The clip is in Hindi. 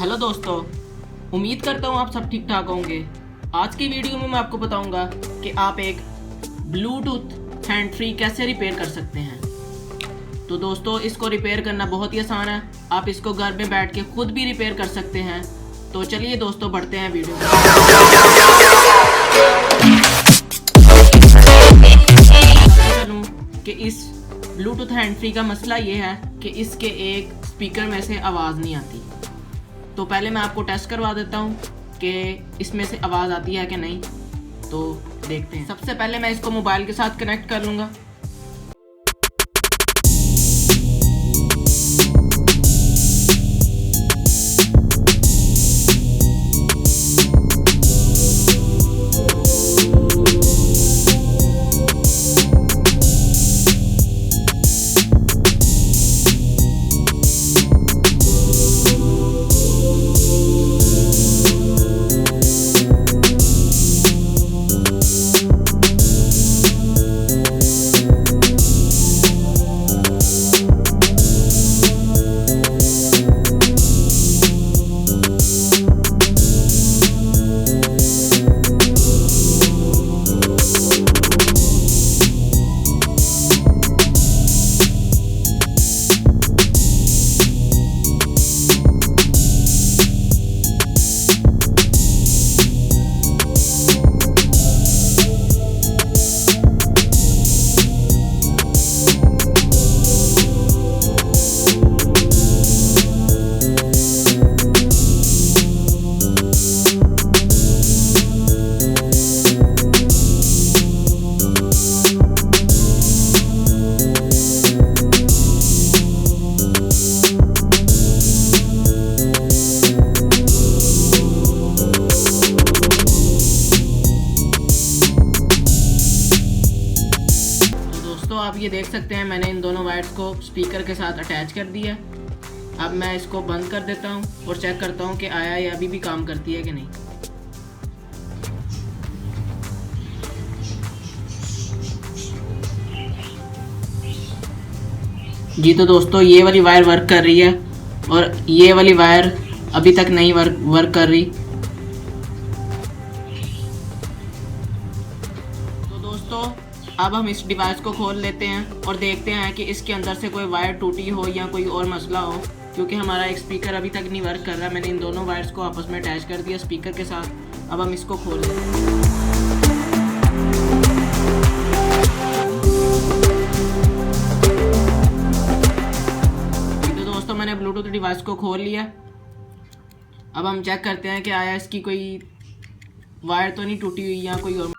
हेलो दोस्तों, उम्मीद करता हूँ आप सब ठीक ठाक होंगे। आज की वीडियो में मैं आपको बताऊंगा कि आप एक ब्लूटूथ हैंड फ्री कैसे रिपेयर कर सकते हैं। तो दोस्तों, इसको रिपेयर करना बहुत ही आसान है। आप इसको घर में बैठ के खुद भी रिपेयर कर सकते हैं। तो चलिए दोस्तों, बढ़ते हैं वीडियो में। चलूँ कि इस ब्लूटूथ हैंड फ्री का मसला ये है कि इसके एक स्पीकर में से आवाज़ नहीं आती। तो पहले मैं आपको टेस्ट करवा देता हूँ कि इसमें से आवाज़ आती है कि नहीं। तो देखते हैं। सबसे पहले मैं इसको मोबाइल के साथ कनेक्ट कर लूँगा। तो आप ये देख सकते हैं, मैंने इन दोनों वायर्स को स्पीकर के साथ अटैच कर दिया। अब मैं इसको बंद कर देता हूँ और चेक करता हूँ कि आया ये अभी भी काम करती है कि नहीं। जी तो दोस्तों, ये वाली वायर वर्क कर रही है और ये वाली वायर अभी तक नहीं वर्क कर रही। तो दोस्तों, अब हम इस डिवाइस को खोल लेते हैं और देखते हैं कि इसके अंदर से कोई वायर टूटी हो या कोई और मसला हो, क्योंकि हमारा एक स्पीकर अभी तक नहीं वर्क कर रहा। मैंने इन दोनों वायर्स को आपस में अटैच कर दिया स्पीकर के साथ। अब हम इसको खोल लेते हैं। तो दोस्तों, मैंने ब्लूटूथ डिवाइस को खोल लिया। अब हम चेक करते हैं कि आया इसकी कोई वायर तो नहीं टूटी हुई या कोई और।